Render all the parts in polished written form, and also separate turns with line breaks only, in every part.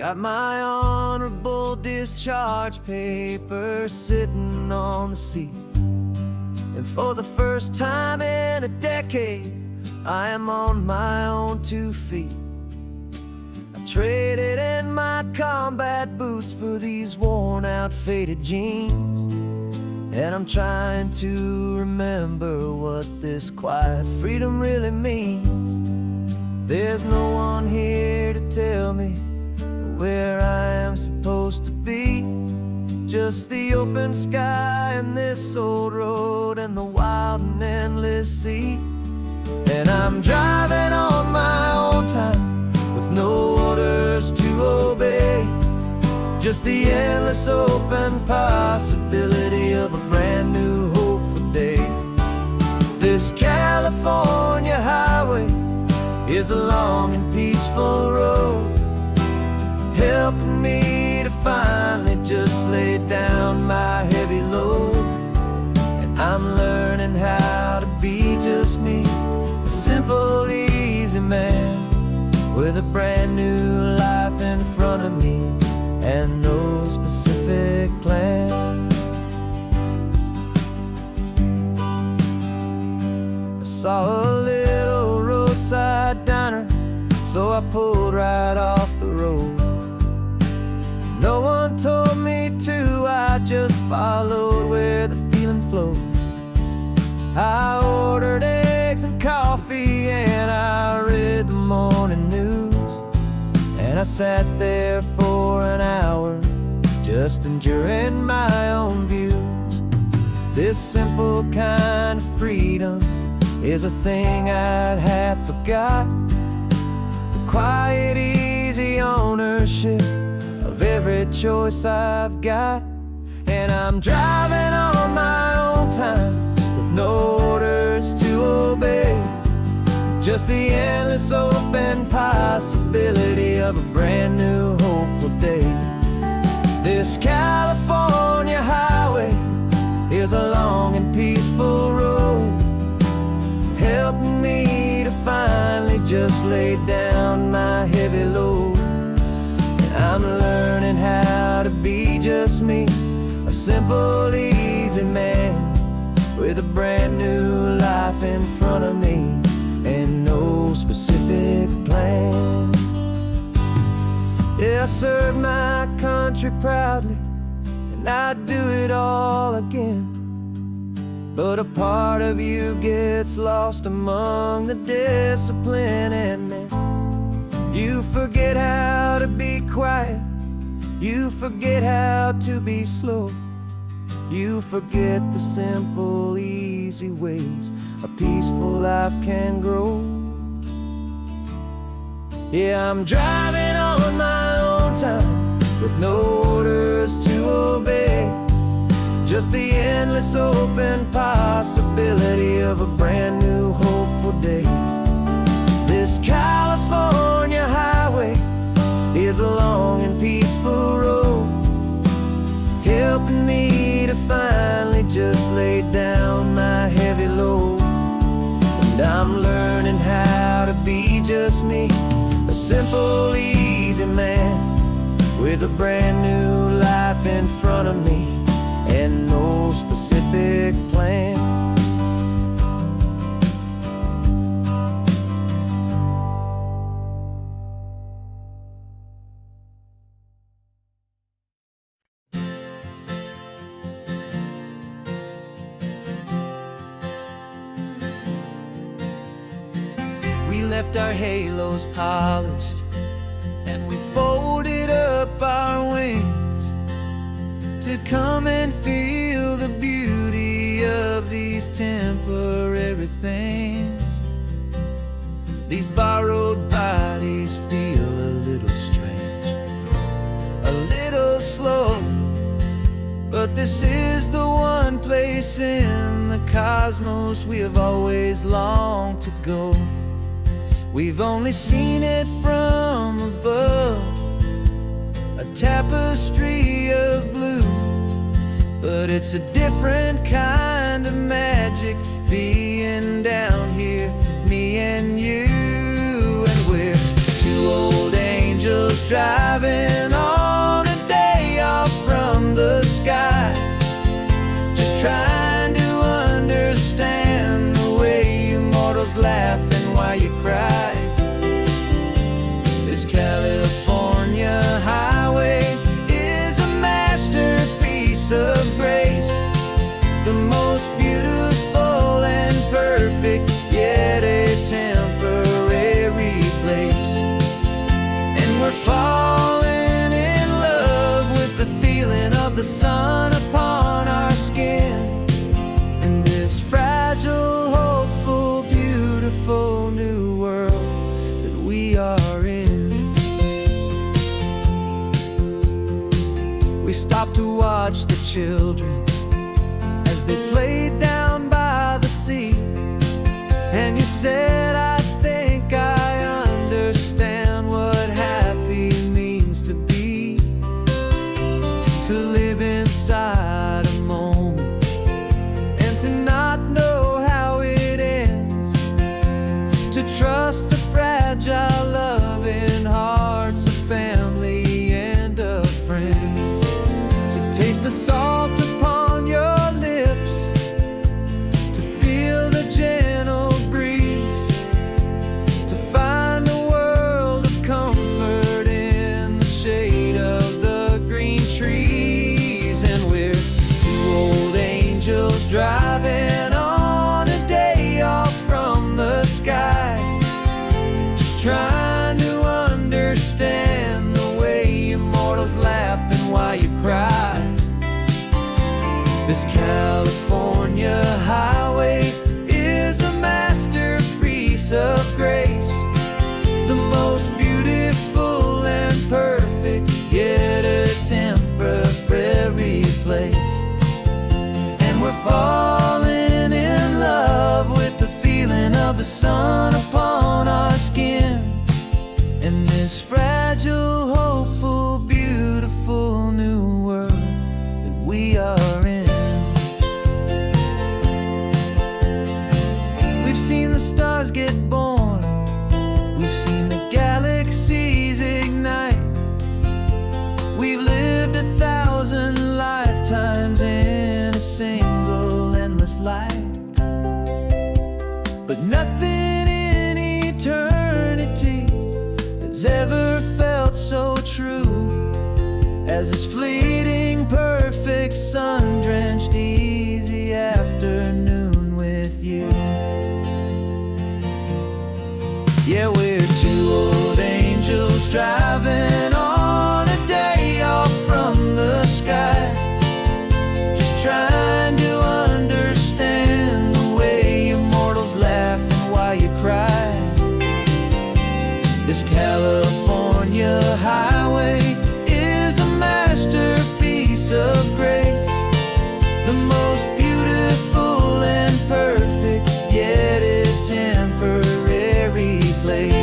Got my honorable discharge paper sitting on the seat, and for the first time in a decade, I am on my own 2 feet. I traded in my combat boots for these worn out faded jeans, and I'm trying to remember what this quiet freedom really means. There's no one here to tell me where I am supposed to be, just the open sky and this old road and the wild and endless sea. And I'm driving on my own time with no orders to obey, just the endless open possibility of a brand new hopeful day. This California highway is a long and peaceful road, helping me to finally just lay down my heavy load. And I'm learning how to be just me, a simple, easy man with a brand new life in front of me and no specific plan. I saw a little roadside diner, so I pulled right off the road. No one told me to, I just followed where the feeling flowed. I ordered eggs and coffee and I read the morning news, and I sat there for an hour just enduring my own views. This simple kind of freedom is a thing I'd have forgot, the quiet, easy ownership of every choice I've got. And I'm driving on my own time with no orders to obey, just the endless open possibility of a brand new hopeful day. This California highway is a long and peaceful road, helping me to finally just lay down my heavy load. I'm learning how to be just me, a simple, easy man with a brand new life in front of me and no specific plan. Yeah, I served my country proudly and I'd do it all again, but a part of you gets lost among the discipline, and then you forget how to be quiet, you forget how to be slow, you forget the simple, easy ways a peaceful life can grow. Yeah, I'm driving on my own time with no orders to obey, just the endless open possibility of a brand new hopeful day. This California highway is a long and peaceful road, helping me to finally just lay down my heavy load. And I'm learning how to be just me, a simple, easy man with a brand new life in front of me and no specific plan. We left our halos polished and we folded up our wings to come and feel the beauty of these temporary things. These borrowed bodies feel a little strange, a little slow, but this is the one place in the cosmos we have always longed to go. We've only seen it from above, a tapestry of blue, but it's a different kind of magic being down here, me and you. And we're two old angels driving immortals laughing while you cry. This California highway is a masterpiece of grace, the most beautiful and perfect, yet a temporary place. And we're falling in love with the feeling of the sun upon our skin, in this fragile, hopeful, beautiful new world that we are in. We stopped to watch the children as they played down by the sea, and you said, I think I understand what happy means to be, to live inside a moment and to not know how it ends, to trust the fragile loving hearts of family and of friends, to taste the salt upon your lips, to feel the gentle breeze, to find a world of comfort in the shade of the green trees. And we're two old angels driving on a day off from the sky, just trying to understand the way immortals laughing while you cry. This California highway is a masterpiece of grace, the most beautiful and perfect, yet a temporary place. And we're falling in love with the feeling of the sun upon our skin, in this fragile, hopeful, beautiful new world that we are in. We've seen the stars get born, we've seen the galaxies ignite, we've lived 1,000 lifetimes in a single endless life. But nothing in eternity has ever felt so true as this fleeting, perfect, sun-drenched, easy afternoon with you. Yeah, we're two old angels driving on a day off from the sky, just trying to understand the way immortals laugh and why you cry. This California highway is a masterpiece of grace, the most beautiful and perfect, yet a temporary place.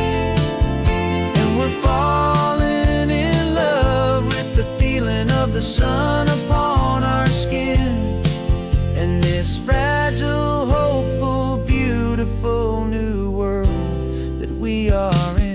And we're falling in love with the feeling of the sun upon our skin, and this fragile, hopeful, beautiful new world that we are in.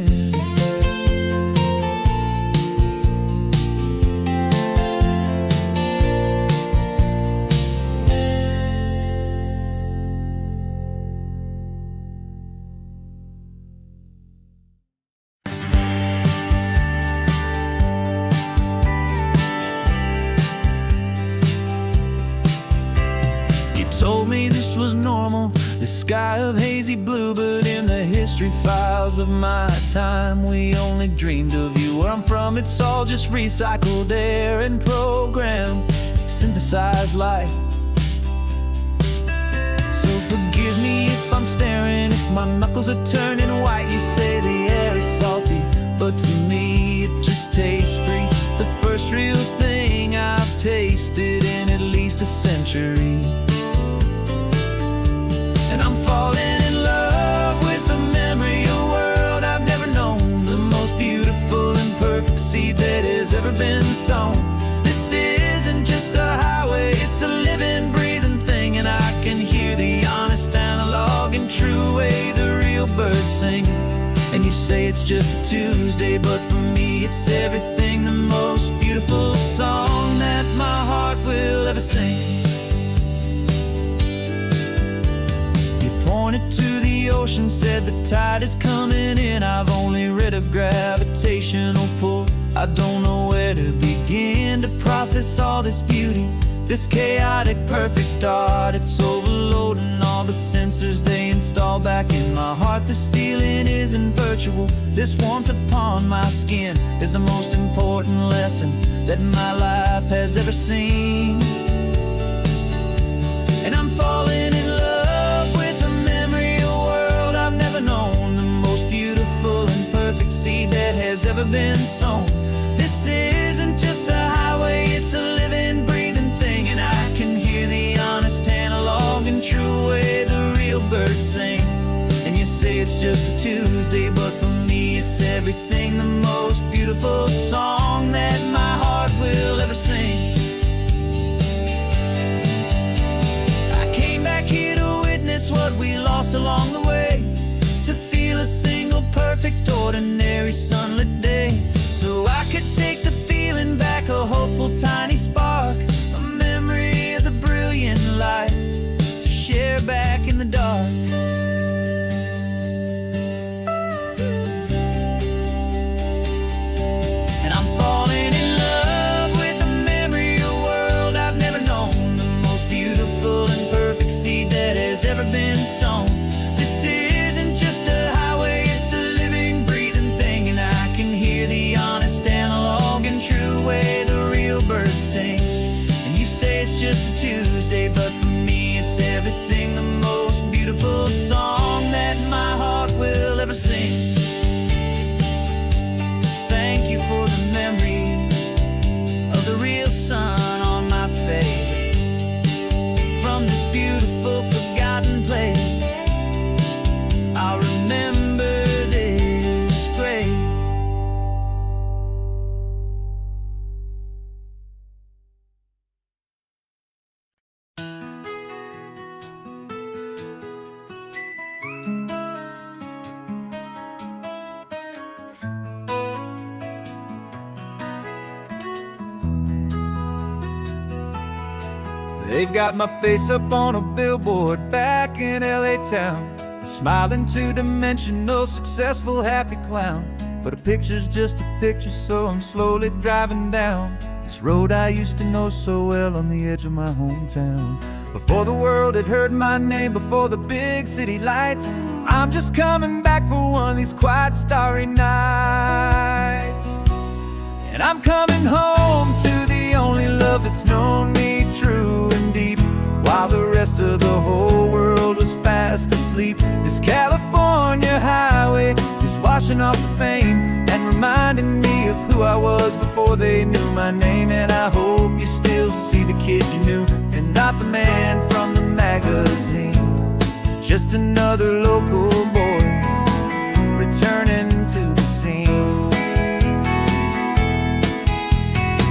Told me this was normal, the sky of hazy blue, but in the history files of my time, we only dreamed of you. Where I'm from, it's all just recycled air and programmed, synthesized light. So forgive me if I'm staring, if my knuckles are turning white. You say the air is salty, but to me it just tastes free. The first real thing I've tasted in at least a century. And I'm falling in love with the memory of a world I've never known, the most beautiful and perfect seed that has ever been sown. This isn't just a highway, it's a living, breathing thing, and I can hear the honest, analog, and true way the real birds sing. And you say it's just a Tuesday, but for me it's everything, the most beautiful song that my heart will ever sing. Pointed to the the ocean said the tide is coming in. I've only read of gravitational pull. I don't know where to begin to process all this beauty, this chaotic perfect art. It's overloading all the sensors they install back in my heart. This feeling isn't virtual. This warmth upon my skin is the most important lesson that my life has ever seen. And I'm falling in love with the memory of a world I've never known, the most beautiful and perfect seed that has ever been sown. This isn't just a highway, it's a living, breathing thing. And I can hear the honest analog and true way the real birds sing. And you say it's just a Tuesday, but for me it's everything, the most beautiful song that my heart will ever sing. I came back here to witness what we lost along the way, to feel a single perfect ordinary sunlit day, so I could take the feeling back, a hopeful tiny spark, a memory of the brilliant light to share back in the dark. And I'm falling in love with the memory of a world I've never known, the most beautiful and perfect seed that has ever been sown. This isn't just a highway, it's a living, breathing thing. And I can hear the honest analog and true way the real birds sing. And you say it's just a Tuesday, but for me it's everything, the most beautiful song that my heart will ever sing. Thank you for the memory of the real sun on my face, from this beautiful forgotten place. I'll remember this grace. They've got my face up on a billboard back in LA town, a smiling two-dimensional, successful, happy clown. But a picture's just a picture, so I'm slowly driving down this road I used to know so well on the edge of my hometown. Before the world had heard my name, before the big city lights, I'm just coming back for one of these quiet, starry nights. And I'm coming home to the only love that's known me true and deep, while the rest of the whole world was fast asleep. This California highway is washing off the fame and reminding me of who I was before they knew my name. And I hope you still see the kid you knew, and not the man from the magazine. Just another local boy returning to the scene.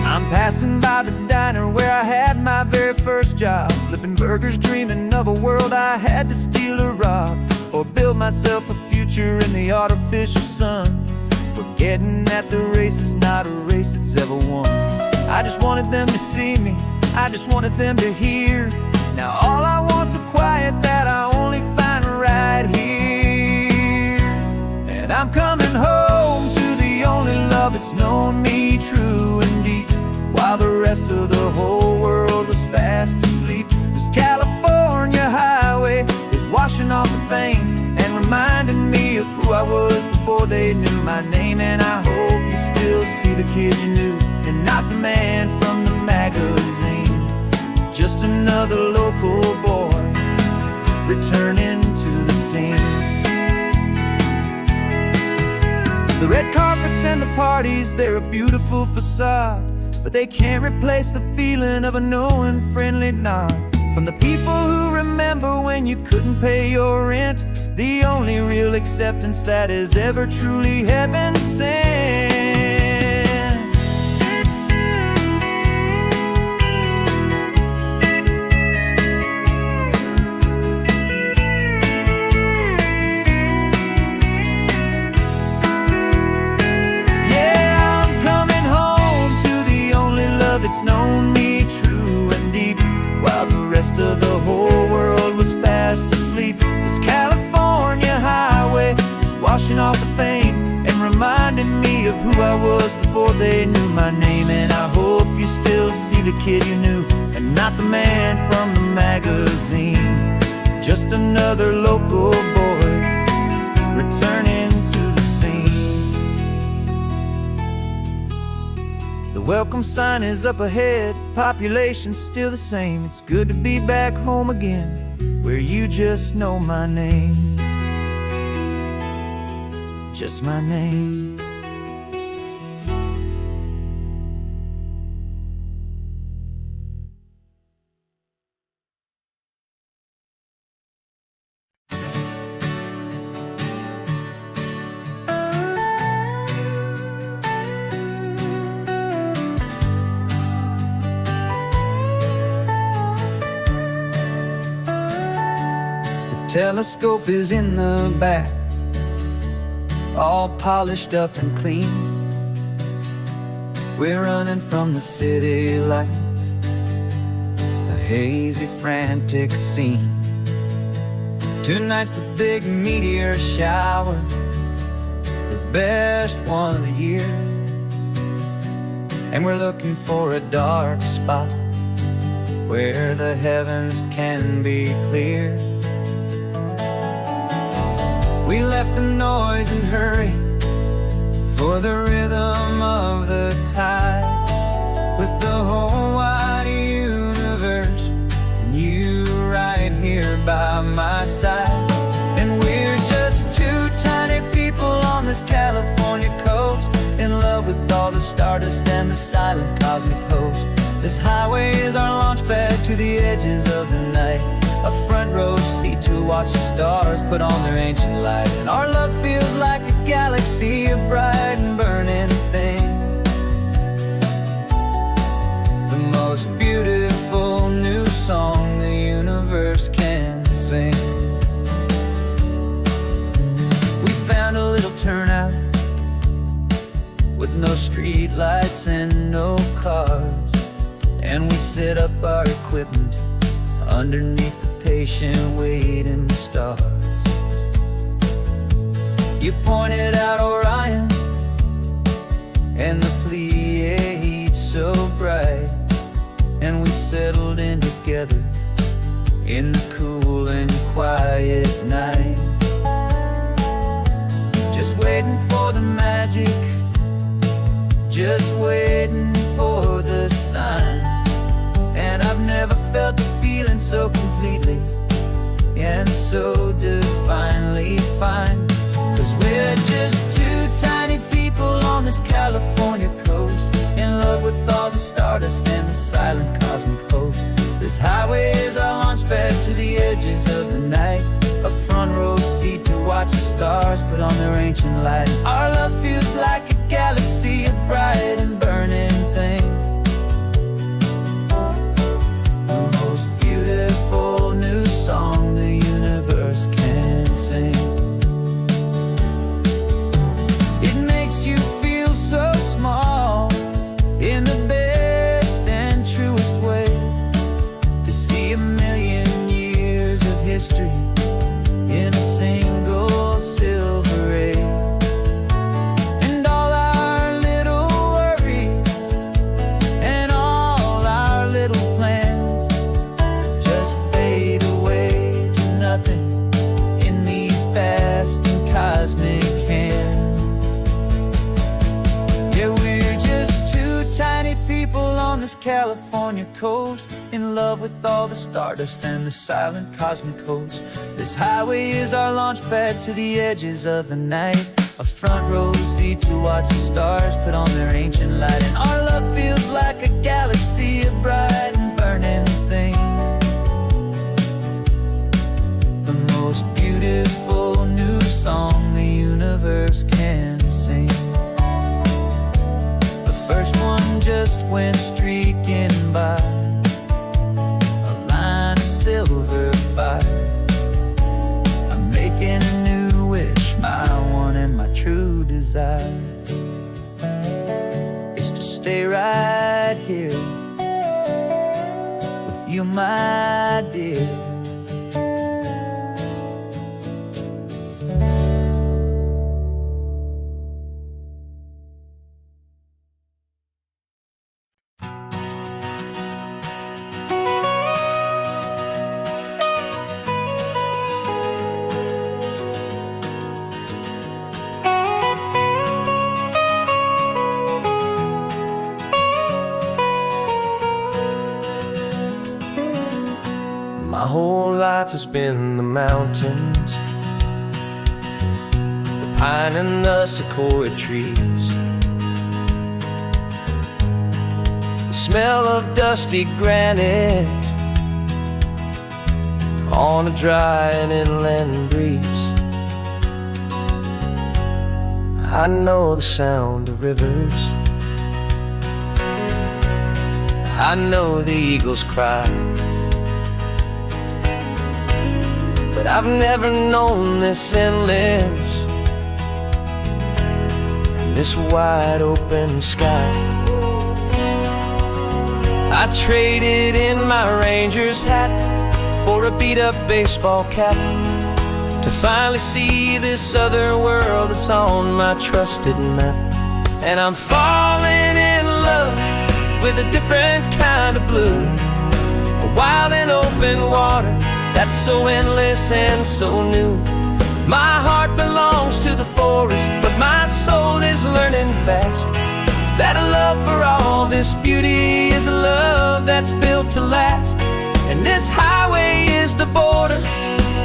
I'm passing by the diner where I had my very first job, flipping burgers, dreaming of a world I had to steal or rob, or build myself a future in the artificial sun, forgetting that the race is not a race that's ever won. I just wanted them to see me, I just wanted them to hear. Now all I want's a quiet that I only find right here. And I'm coming home to the only love that's known me true and deep, while the rest of the whole world was fast asleep. This California highway is washing off the fame and reminding me of who I was before they knew my name. And I hope you still see the kid you knew, and not the man from the magazine. Just another local boy returning to the scene. The red carpets and the parties, they're a beautiful facade, but they can't replace the feeling of a knowing, friendly nod from the people who remember when you couldn't pay your rent, the only real acceptance that is ever truly heaven sent. It's known me true and deep, while the rest of the whole world was fast asleep. This California Walk of Fame, and reminding me of who I was before they knew my name. And I hope you still see the kid you knew, and not the man from the magazine. Just another local boy returning to the scene. The welcome sign is up ahead, population's still the same. It's good to be back home again, where you just know my name. Just my name. Telescope is in the back, all polished up and clean. We're running from the city lights, a hazy, frantic scene. Tonight's the big meteor shower, the best one of the year. And we're looking for a dark spot where the heavens can be clear. We left the noise and hurry for the rhythm of the tide, with the whole wide universe and you right here by my side. And we're just two tiny people on this California coast, in love with all the stardust and the silent cosmic host. This highway is our launch pad to the edges of the night, a front row seat to watch the stars put on their ancient light. And our love feels like a galaxy, a bright and burning thing, the most beautiful new song the universe can sing. We found a little turnout with no street lights and no cars, and we set up our equipment underneath the patient waiting stars. You pointed out Orion and the Pleiades so bright, and we settled in together in the cool and quiet night, just waiting for the magic, just waiting for the sign. And I've never felt the feeling so completely and so divinely fine. 'Cause we're just two tiny people on this California coast, in love with all the stardust and the silent cosmic host. This highway is our launch pad to the edges of the night, a front row seat to watch the stars put on their ancient light. Our love feels like a galaxy, a bright and burning thing, beautiful new song the universe can sing. It makes you feel so small in the best and truest way, to see a million years of history in a single silver ray. And all our little worries and all our little plans just fade away to nothing in these vast and cosmic hands. Yeah, we're just two tiny people on this California coast, in love with all the stardust and the silent cosmic host. This highway is our launch pad to the edges of the night, a front row seat to watch the stars put on their ancient light. And our love feels like a galaxy, a bright and burning thing, the most beautiful new song the universe can sing. The first one just went streaking by, a line of silver fire. I'm making a new wish, my one and my true desire is to stay right here with you, my dear. has been the mountains, the pine and the sequoia trees, the smell of dusty granite on a dry and inland breeze. I know the sound of rivers, I know the eagles cry, but I've never known this endless and this wide open sky. I traded in my ranger's hat for a beat-up baseball cap to finally see this other world that's on my trusted map. And I'm falling in love with a different kind of blue, a wild and open water that's so endless and so new. My heart belongs to the forest, but my soul is learning fast that a love for all this beauty is a love that's built to last. And this highway is the border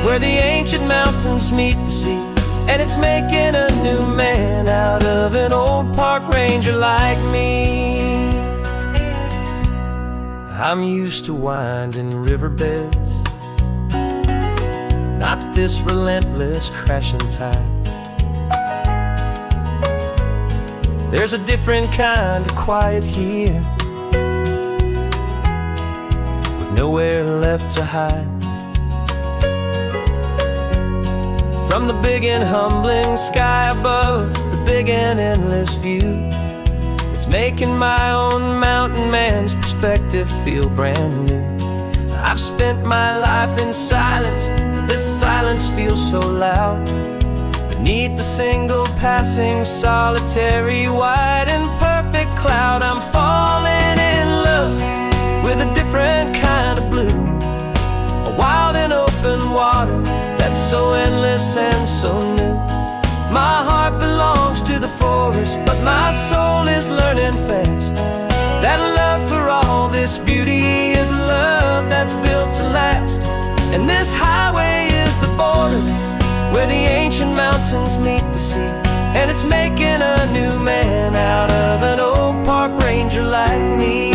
where the ancient mountains meet the sea, and it's making a new man out of an old park ranger like me. I'm used to winding riverbeds, not this relentless crashing tide. There's a different kind of quiet here, with nowhere left to hide. From the big and humbling sky above, the big and endless view, it's making my own mountain man's perspective feel brand new. I've spent my life in silence, this silence feels so loud. Beneath the single passing solitary white and perfect cloud, I'm falling in love with a different kind of blue, a wild and open water that's so endless and so new. My heart belongs to the forest, but my soul is learning fast that love for all this beauty is a love that's built to last. And this highway is the border where the ancient mountains meet the sea, and it's making a new man out of an old park ranger like me.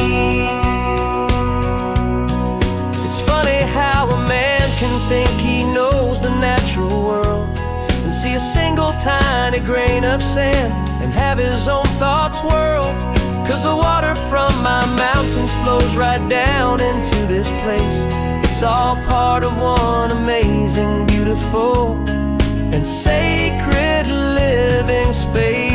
It's funny how a man can think he knows the natural world and see a single tiny grain of sand and have his own thoughts whirled. 'Cause the water from my mountains flows right down into this place. It's all part of one amazing, beautiful, and sacred living space.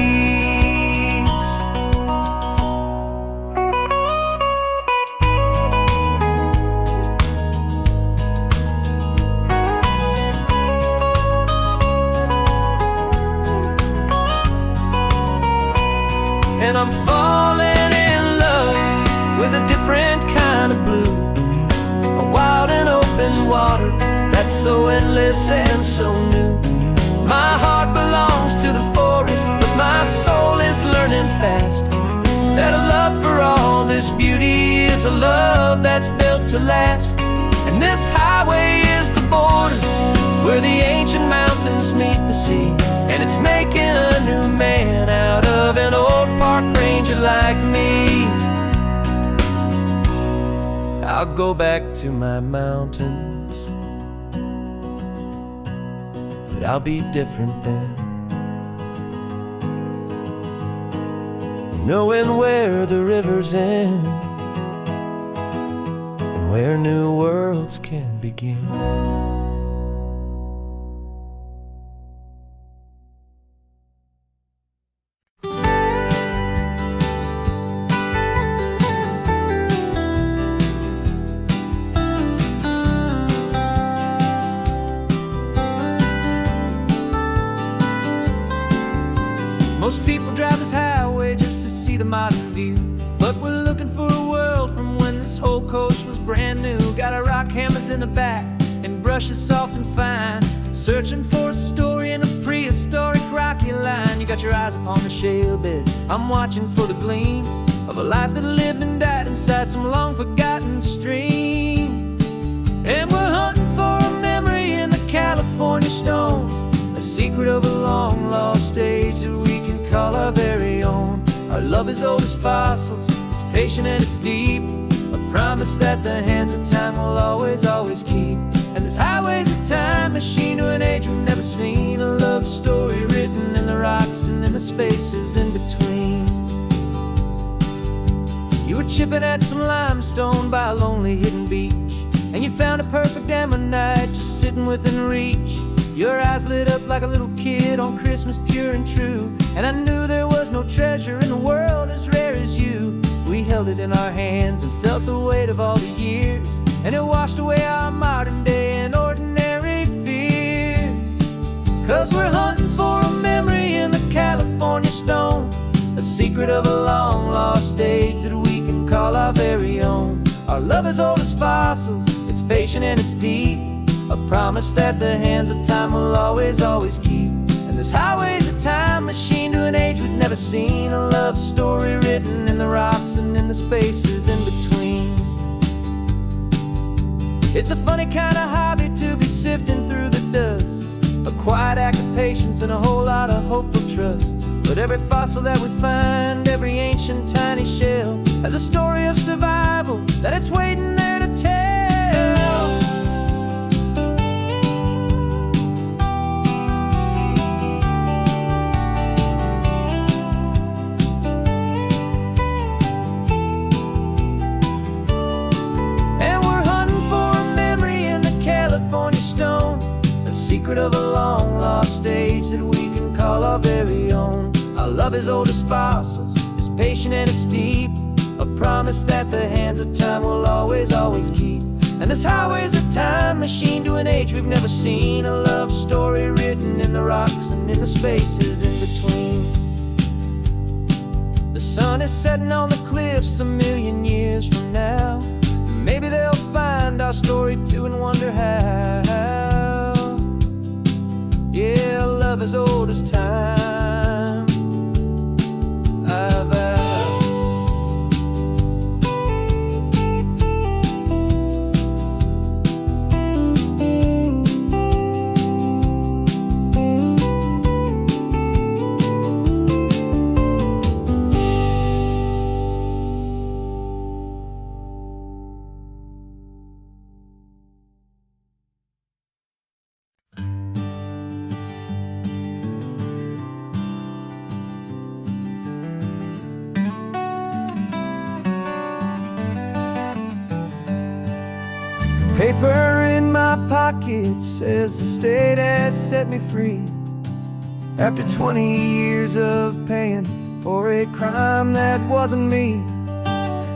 And I'm falling in love with a different kind of blue, a wild and open water that's so endless and so new. My heart belongs to the forest, but my soul is learning fast that a love for all this beauty is a love that's built to last. And this highway is the border where the ancient mountains meet the sea, and it's making a new man out of an old park ranger like me. I'll go back to my mountains, but I'll be different then, knowing where the rivers end and where new worlds can begin. Most people drive this highway just to see the modern view, but we're looking for a world from when this whole coast was brand new. Got our rock hammers in the back and brushes soft and fine, searching for a story in a prehistoric rocky line. You got your eyes upon the shale beds, I'm watching for the gleam of a life that lived and died inside some long forgotten stream. And we're hunting for a memory stone, a secret of a long lost age that we can call our very own. Our love is old as fossils, it's patient and it's deep, a promise that the hands of time will always, always keep. And this highway's a time machine to an age we've never seen, a love story written in the rocks and in the spaces in between. You were chipping at some limestone by a lonely hidden beach, and you found a perfect ammonite just sitting within reach. Your eyes lit up like a little kid on Christmas, pure and true. And I knew there was no treasure in the world as rare as you. We held it in our hands and felt the weight of all the years, and it washed away our modern day and ordinary fears. 'Cause we're hunting for a memory in the California stone, a secret of a long lost age that we can call our very own. Our love is old as fossils, it's patient and it's deep, a promise that the hands of time will always, always keep. And this highway's a time machine to an age we've never seen, a love story written in the rocks and in the spaces in between. It's a funny kind of hobby to be sifting through the dust, a quiet act of patience and a whole lot of hopeful trust. But every fossil that we find, every ancient tiny shell, has a story of survival that it's waiting there to tell. And we're hunting for a memory in the California stone, a secret of a long lost age that we can call our very own. Our love is old as fossils, it's patient and it's deep, a promise that the hands of time will always, always keep. And this highway's a time machine to an age we've never seen, a love story written in the rocks and in the spaces in between. The sun is setting on the cliffs a million years from now, maybe they'll find our story too and wonder how. Yeah, love is old as time. Paper in my pocket says the state has set me free, after 20 years of paying for a crime that wasn't me.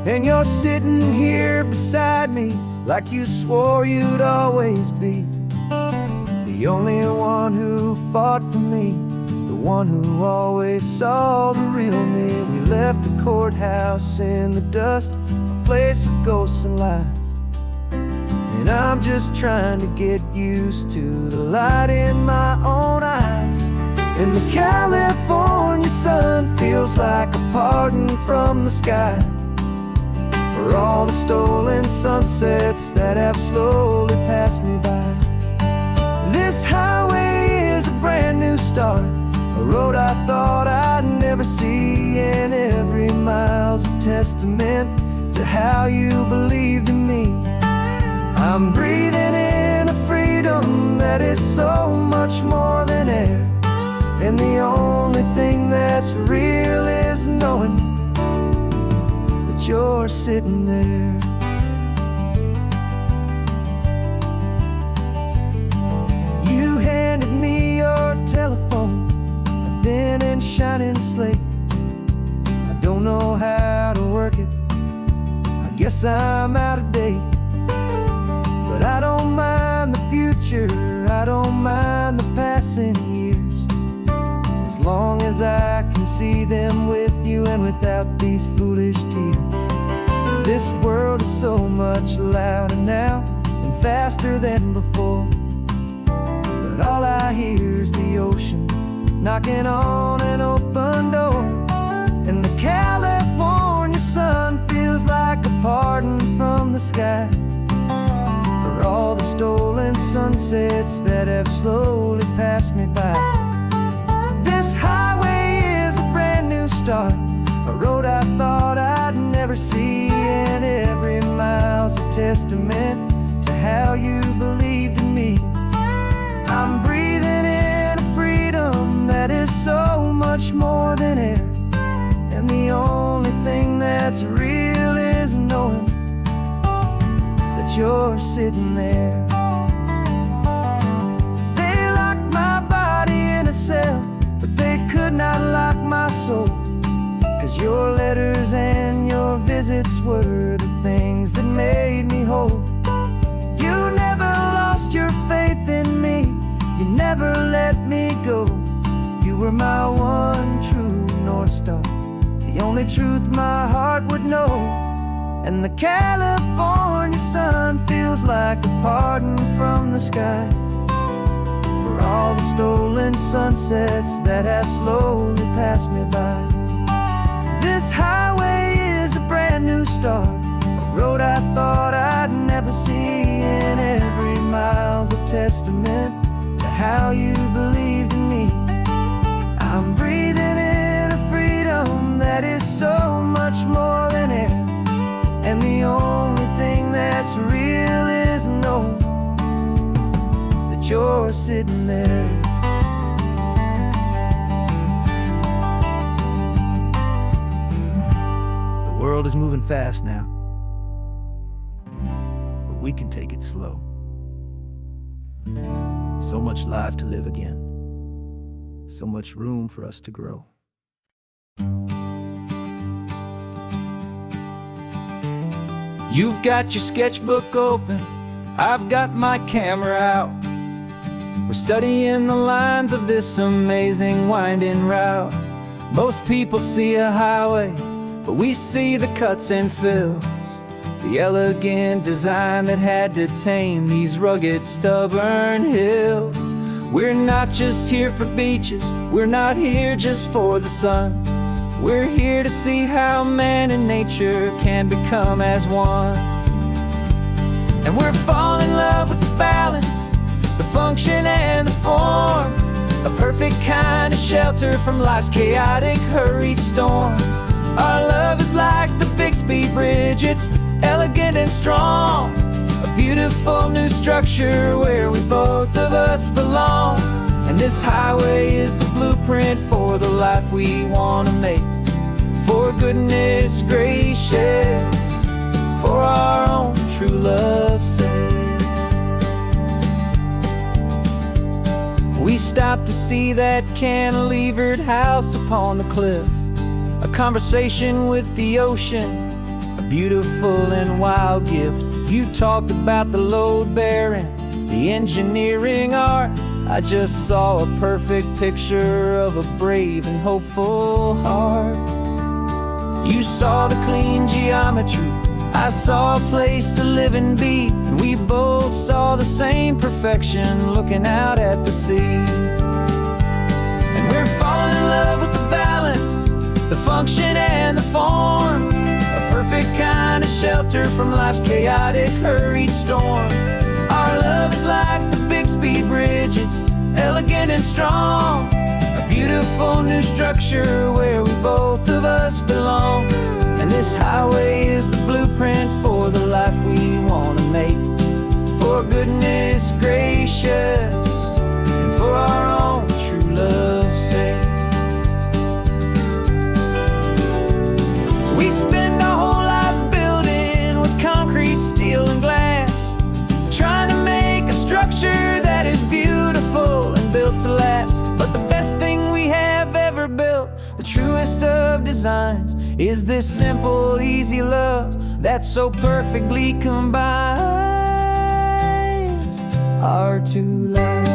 And you're sitting here beside me like you swore you'd always be, the only one who fought for me, the one who always saw the real me. We left the courthouse in the dust, a place of ghosts and lies, and I'm just trying to get used to the light in my own eyes. And the California sun feels like a pardon from the sky for all the stolen sunsets that have slowly passed me by. This highway is a brand new start, a road I thought I'd never see, and every mile's a testament to how you believed in me. I'm breathing in a freedom that is so much more than air, and the only thing that's real is knowing that you're sitting there. You handed me your telephone, a thin and shining slate. I don't know how to work it, I guess I'm out of date. But I don't mind the future, I don't mind the passing years, as long as I can see them with you and without these foolish tears. This world is so much louder now and faster than before, but all I hear is the ocean knocking on an open door. And the California sun feels like a pardon from the sky for all the stolen sunsets that have slowly passed me by. This highway is a brand new start, a road I thought I'd never see, and every mile's a testament to how you believed in me. I'm breathing in a freedom that is so much more than air, and the only thing that's real is knowing that you're sitting there. They locked my body in a cell, but they could not lock my soul, 'cause your letters and your visits were the things that made me whole. You never lost your faith in me, you never let me go. You were my one true North Star, the only truth my heart would know. And the California sun feels like a pardon from the sky for all the stolen sunsets that have slowly passed me by. This highway is a brand new start, a road I thought I'd never see, and every mile's a testament to how you believed in me. I'm breathing in a freedom that is so much more than air, and the only thing that's real is knowing that you're sitting there. The world is moving fast now, but we can take it slow. So much life to live again, so much room for us to grow. You've got your sketchbook open, I've got my camera out. We're studying the lines of this amazing winding route. Most people see a highway, but we see the cuts and fills, the elegant design that had to tame these rugged, stubborn hills. We're not just here for beaches, we're not here just for the sun. We're here to see how man and nature can become as one. And we're falling in love with the balance, the function and the form, a perfect kind of shelter from life's chaotic, hurried storm. Our love is like the Bixby Bridge, it's elegant and strong, a beautiful new structure where we both of us belong. And this highway is the blueprint for the life we want to make. For goodness gracious, for our own true love's sake. We stopped to see that cantilevered house upon the cliff, a conversation with the ocean, a beautiful and wild gift. You talked about the load bearing, the engineering art. I just saw a perfect picture of a brave and hopeful heart. You saw the clean geometry, I saw a place to live and be, and we both saw the same perfection looking out at the sea. And we're falling in love with the balance, the function and the form, a perfect kind of shelter from life's chaotic, hurried storm. Our love is like the Bixby Bridge, it's elegant and strong, a beautiful new structure where we both of us belong. And this highway is the blueprint for the life we want to make. For goodness gracious, and for our own true love's sake. We spend our whole lives building with concrete, steel, and glass, trying to make a structure that is beautiful and built to last. But the best thing we have ever built, the truest of designs, is this simple, easy love that so perfectly combines our two lives.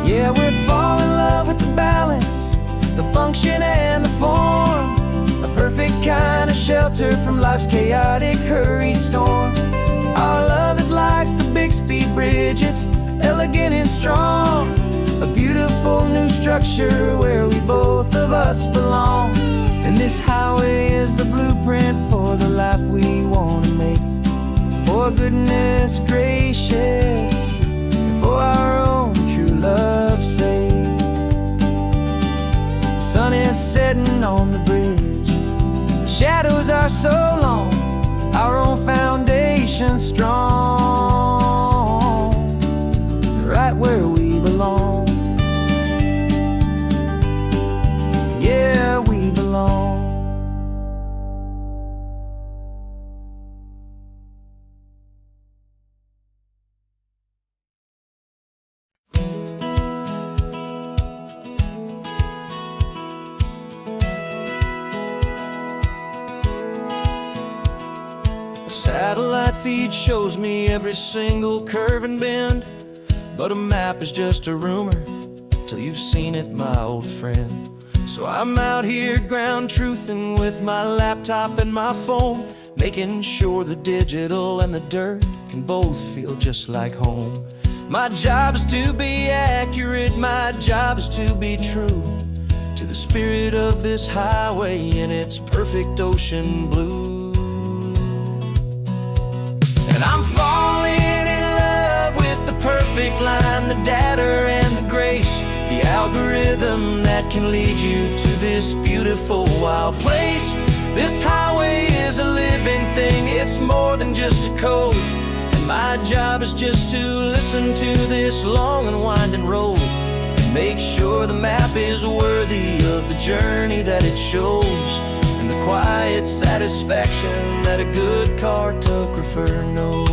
Yeah, we're falling in love with the balance, the function and the form, a perfect kind of shelter from life's chaotic, hurried storm. Our love is like the Bixby Bridge, it's elegant and strong. A beautiful new structure where we both of us belong. And this highway is the blueprint for the life we want to make. For goodness gracious, and for our own true love's sake. The sun is setting on the bridge, the shadows are so long, our own foundation strong, right where we belong. Yeah, we belong. Satellite feed shows me every single curve and bend, but a map is just a rumor till you've seen it, my old friend. So I'm out here ground truthing with my laptop and my phone, making sure the digital and the dirt can both feel just like home. My job is to be accurate, my job is to be true to the spirit of this highway in its perfect ocean blue. And I'm falling in love with the perfect line, the data and the grace, the algorithm that can lead you to this beautiful wild place. This highway is a living thing, it's more than just a code. And my job is just to listen to this long and winding road and make sure the map is worthy of the journey that it shows, and the quiet satisfaction that a good cartographer knows.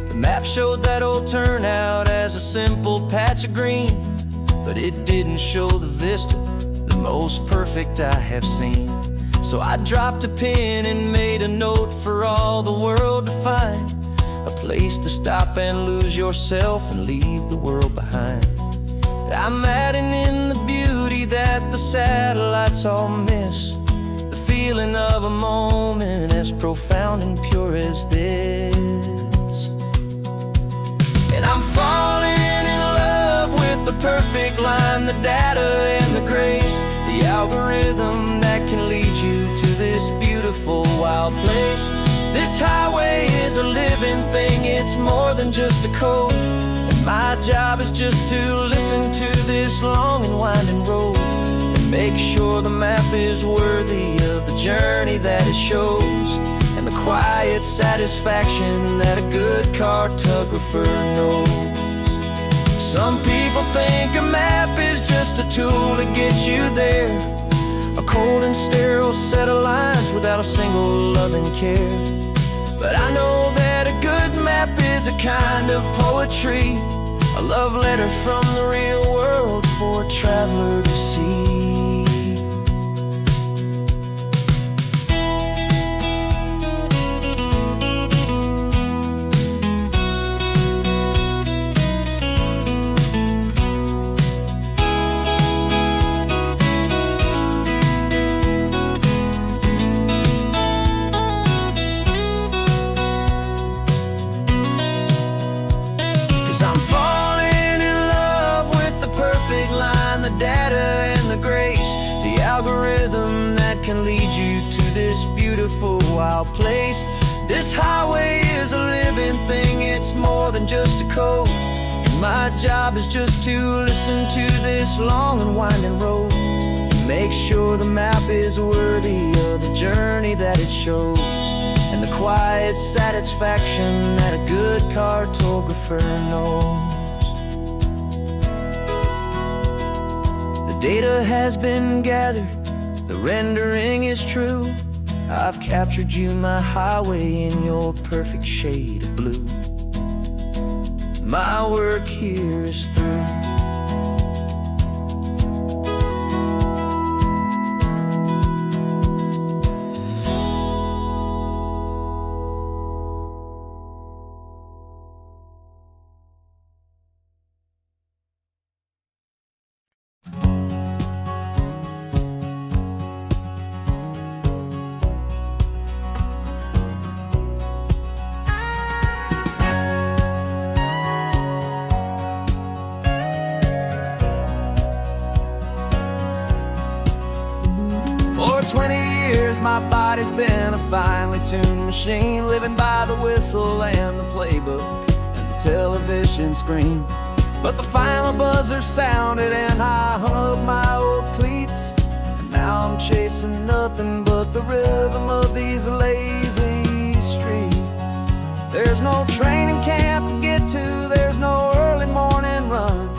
The map showed that old turnout as a simple patch of green, but it didn't show the vista, the most perfect I have seen. So I dropped a pin and made a note for all the world to find, a place to stop and lose yourself and leave the world behind. I'm adding in the beauty that the satellites all miss, the feeling of a moment as profound and pure as this. And I'm falling in love with the perfect line, the data and the grace, the algorithm that can lead you to this beautiful wild place. This highway is a living thing, it's more than just a code. My job is just to listen to this long and winding road and make sure the map is worthy of the journey that it shows, and the quiet satisfaction that a good cartographer knows. Some people think a map is just a tool to get you there, a cold and sterile set of lines without a single loving care. But I know that a good map is a kind of poetry, a love letter from the real world for a traveler to see. 'Cause I'm falling in love with the perfect line, the data and the grace, the algorithm that can lead you to this beautiful wild place. This highway is a living thing, it's more than just a code. And my job is just to listen to this long and winding road and make sure the map is worthy of the journey that it shows, and the quiet satisfaction that a good cartographer knows. The data has been gathered, the rendering is true. I've captured you, my highway, in your perfect shade of blue. My work here is through. my body's been a finely tuned machine, living by the whistle and the playbook and the television screen. But the final buzzer sounded and I hung up my old cleats, and now I'm chasing nothing but the rhythm of these lazy streets. There's no training camp to get to, there's no early morning run,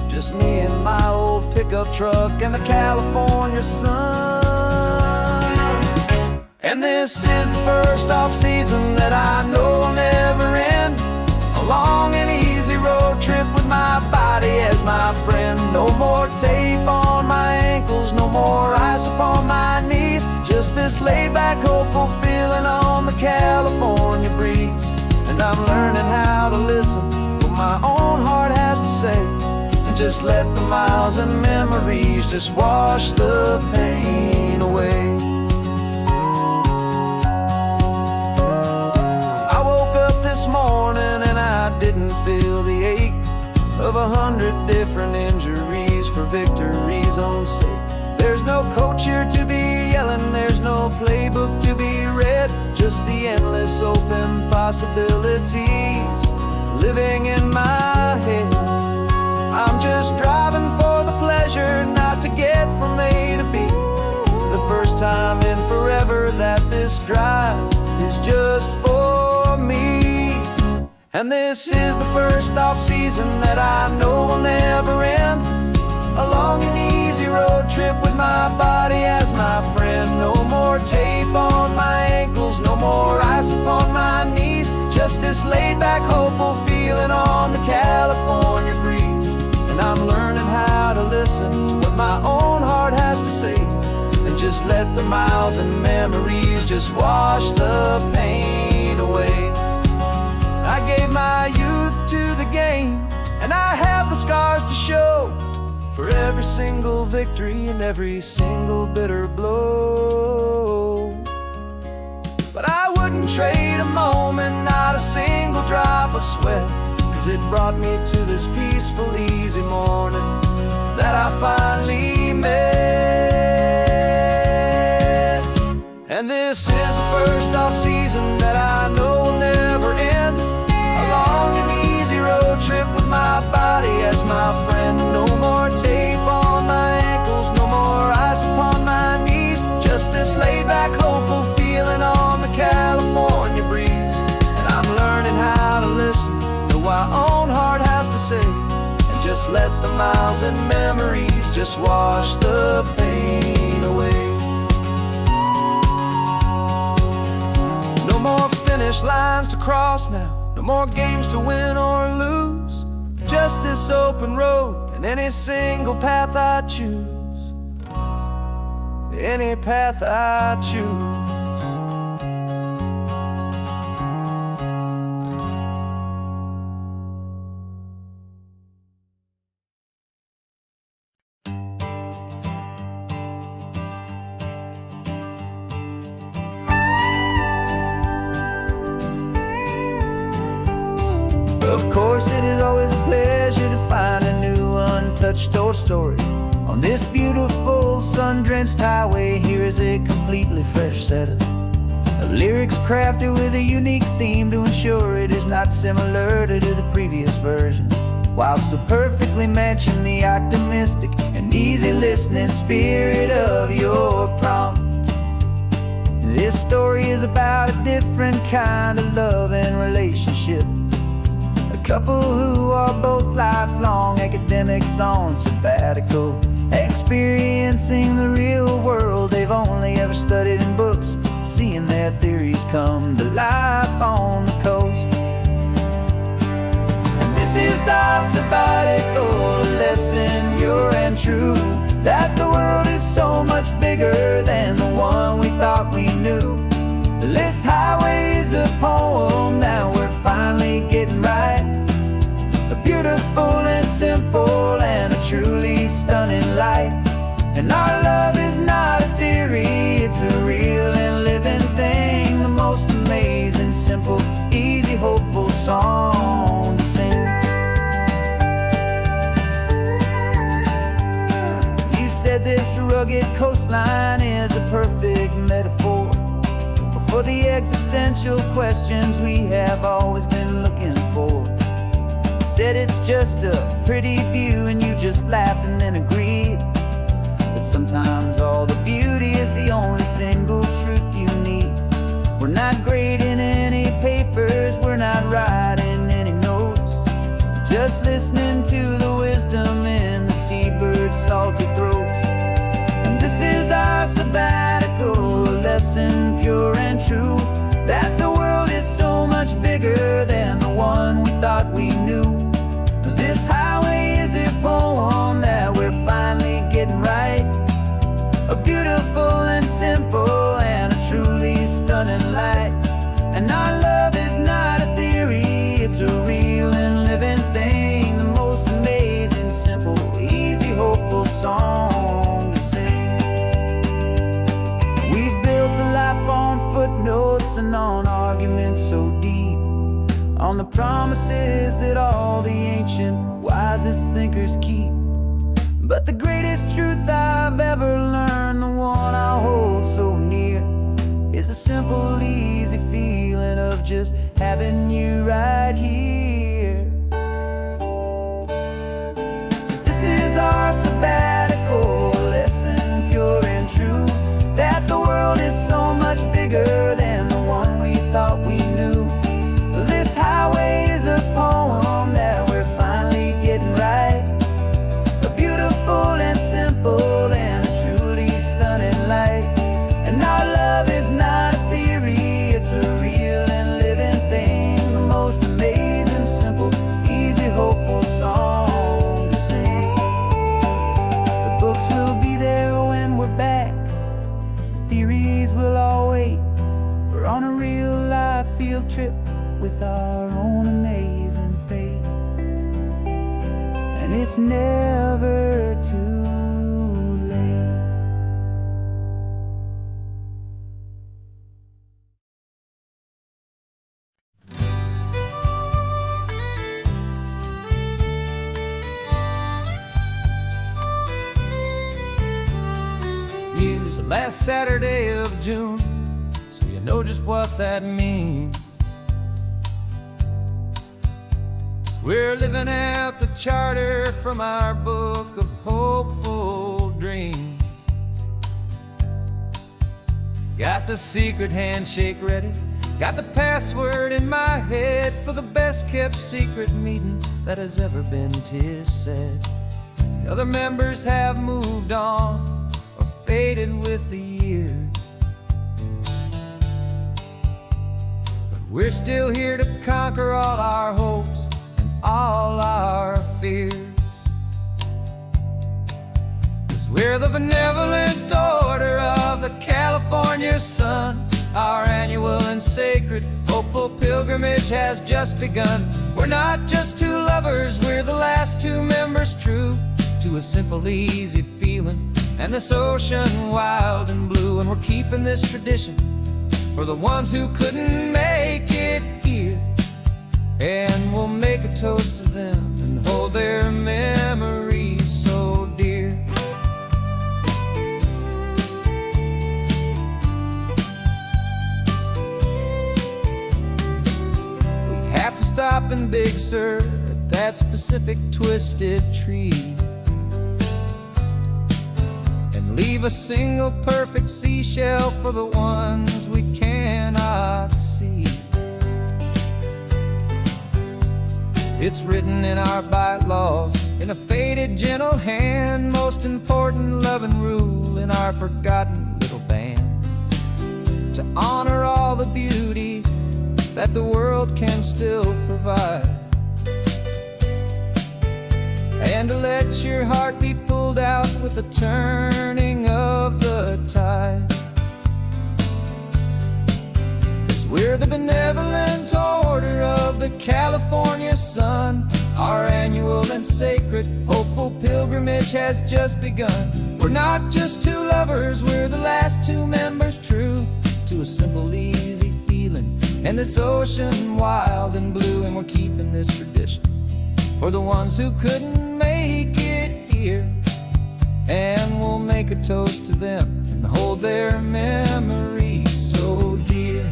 just me and my old pickup truck and the California sun. And this is the first off-season that I know will never end, a long and easy road trip with my body as my friend. No more tape on my ankles, no more ice upon my knees, just this laid-back, hopeful feeling on the California breeze. And I'm learning how to listen what my own heart has to say, and just let the miles and memories just wash the pain away. I woke up this morning and I didn't feel the ache of 100 different injuries for victory's own sake. There's no coach here to be yelling, there's no playbook to be read, just the endless open possibilities living in my head. I'm just driving for the pleasure, not to get from A to B. The first time in forever that this drive is just for me. And this is the first off-season that I know will never end, a long and easy road trip with my body as my friend. No more tape on my ankles, no more ice upon my knees, just this laid-back, hopeful feeling on the California breeze. And I'm learning how to listen to what my own heart has to say, and just let the miles and memories just wash the pain away. I gave my youth to the game, and I have the scars to show for every single victory and every single bitter blow. But I wouldn't trade a moment, not a single drop of sweat, 'cause it brought me to this peaceful, easy morning that I finally met. And this is the first off-season that I know will never end, a long and easy road trip with my body as my friend. No more tape on my ankles, no more ice upon my knees, just this laid-back, hopeful feeling on the California breeze. And I'm learning how to listen to what my own heart has to say, and just let the miles and memories just wash the pain away. No more finish lines to cross now, no more games to win or lose, just this open road and any single path I choose, any path I choose. Of course, it is always a pleasure to find a new untouched old story. On this beautiful sun-drenched highway, here is a completely fresh set of lyrics crafted with a unique theme to ensure it is not similar to the previous versions, while still perfectly matching the optimistic and easy listening spirit of your prompt. This story is about a different kind of love and relationship, a couple who are both lifelong academics on sabbatical, experiencing the real world they've only ever studied in books, seeing their theories come to life on the coast. And this is our sabbatical lesson, pure and true, that the world is so much bigger than the one we thought we knew. This highway is a poem, now we're finally getting right, a beautiful and simple and a truly stunning light. And our love is not a theory, it's a real and living thing, the most amazing, simple, easy, hopeful song to sing. You said this rugged coastline is a perfect metaphor for the existential questions we have always been looking for. Said it's just a pretty view and you just laughed and then agreed. But sometimes all the beauty is the only single truth you need. We're not grading any papers, we're not writing any notes, just listening to the wisdom in the seabird's salty throats. And this is our sabbatical, a lesson pure and true, that the world is so much bigger than the one we thought we knew. This highway is a poem that we're finally getting right, a beautiful and simple and a truly stunning light. And our love is not a theory, it's a real and living thing, the most amazing, simple, easy, hopeful song to sing. We've built a life on footnotes and on arguments so deep, on the promises that all the ancient, wisest thinkers keep. But the greatest truth I've ever learned, the one I hold so near, is a simple, easy feeling of just having you right here. 'Cause this is our sabbatical, lesson pure and true, that the world is so much bigger than the one we thought we knew. This highway is a poem that we're finally getting right, a beautiful and simple and a truly stunning light. And our love is not a theory, it's a real and living thing, the most amazing, simple, easy, hopeful song to sing. The books will be there when we're back, the theories will all wait. We're on a real life field trip with our own amazing fate, and it's never too late. Use the last Saturday of June, so you know just what that means. We're living out the charter from our book of hopeful dreams. Got the secret handshake ready, got the password in my head for the best kept secret meeting that has ever been, 'tis said. The other members have moved on or faded with the years, but we're still here to conquer all our hopes, all our fears. 'Cause we're the benevolent order of the California sun. Our annual and sacred hopeful pilgrimage has just begun. We're not just two lovers, we're the last two members true to a simple, easy feeling and this ocean wild and blue. And we're keeping this tradition for the ones who couldn't make it here, and we'll make a toast to them and hold their memories so dear. We have to stop in Big Sur at that specific twisted tree and leave a single perfect seashell for the ones we cannot see. It's written in our bylaws, in a faded gentle hand, most important loving rule in our forgotten little band, to honor all the beauty that the world can still provide, and to let your heart be pulled out with the turning of the tide. 'Cause we're the benevolent order of the California sun. Our annual and sacred hopeful pilgrimage has just begun. We're not just two lovers, we're the last two members true to a simple, easy feeling and this ocean wild and blue. And we're keeping this tradition for the ones who couldn't make it here, and we'll make a toast to them and hold their memories so dear.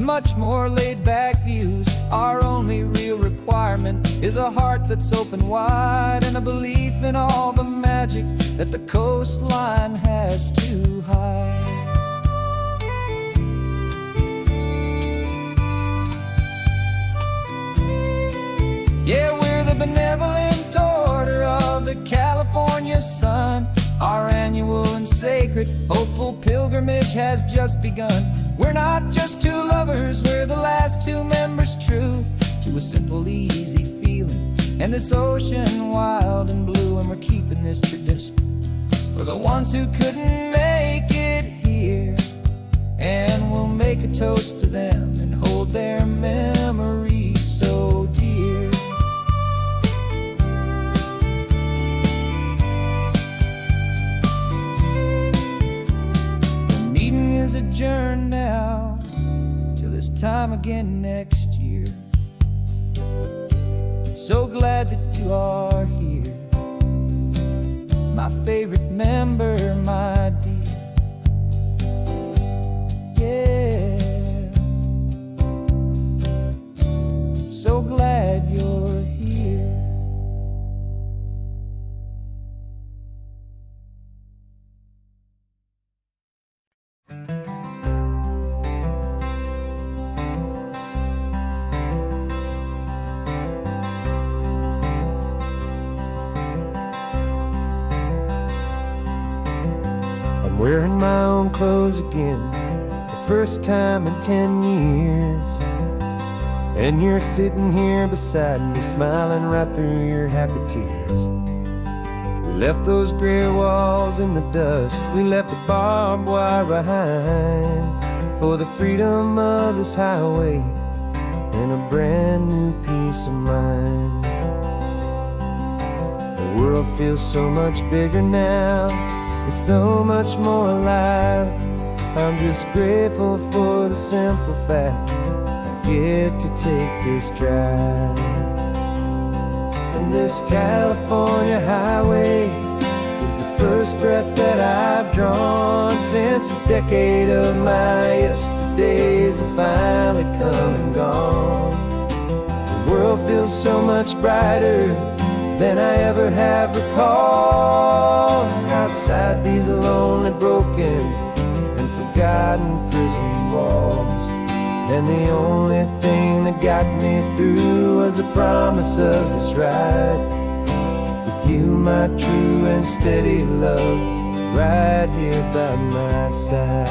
much more laid-back views. Our only real requirement is a heart that's open wide, and a belief in all the magic that the coastline has to hide. Yeah, we're the benevolent order of the California sun. Our annual and sacred, hopeful pilgrimage has just begun. We're not just two lovers, we're the last two members true to a simple, easy feeling, and this ocean wild and blue. And we're keeping this tradition for the ones who couldn't make it here, and we'll make a toast to them and hold their memories so dear. Adjourn now till this time again next year. So glad that you are here, my favorite member, my dear. Yeah, so glad you're here. Wearing my own clothes again, the first time in 10 years. And you're sitting here beside me, smiling right through your happy tears. We left those gray walls in the dust, we left the barbed wire behind, for the freedom of this highway and a brand new peace of mind. The world feels so much bigger now, it's so much more alive. I'm just grateful for the simple fact I get to take this drive. And this California highway is the first breath that I've drawn since a decade of my yesterdays have finally come and gone. The world feels so much brighter than I ever have recalled. Outside these lonely, broken, and forgotten prison walls, and the only thing that got me through was the promise of this ride with you, my true and steady love, right here by my side.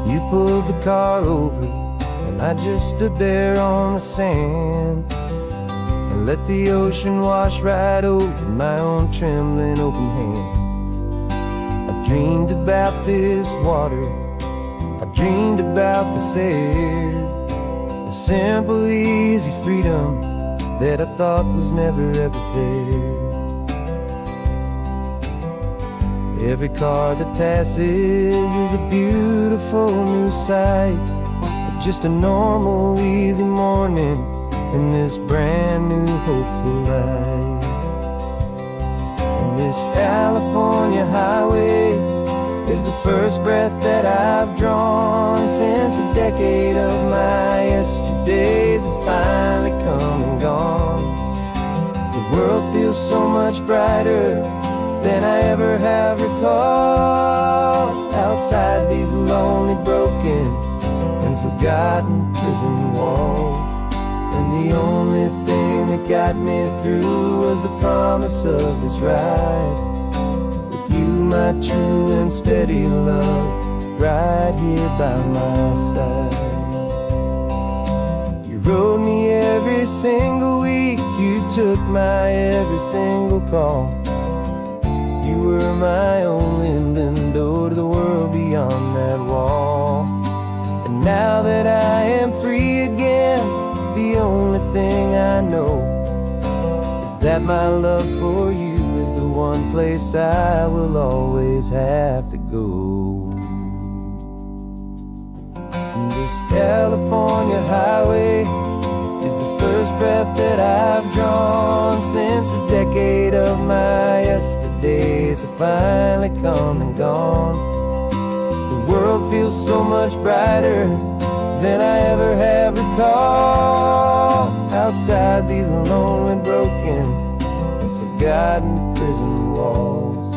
You pulled the car over, and I just stood there on the sand and let the ocean wash right over my own trembling open hand. I dreamed about this water, I dreamed about this air, the simple, easy freedom that I thought was never ever there. Every car that passes is a beautiful new sight, just a normal, easy morning in this brand new, hopeful life. And this California highway is the first breath that I've drawn since a decade of my yesterdays have finally come and gone. The world feels so much brighter than I ever have recalled. Outside these lonely, broken, and forgotten prison walls, and the only thing that got me through was the promise of this ride with you, my true and steady love, right here by my side. You rode me every single week, you took my every single call. You were my only window to the world beyond that wall. And now that I am free again, the only thing I know is that my love for you is the one place I will always have to go. And this California highway is the first breath that I've drawn since a decade of my yesterdays are finally come and gone. The world feels so much brighter than I ever have recalled. Outside these lonely, broken, and forgotten prison walls,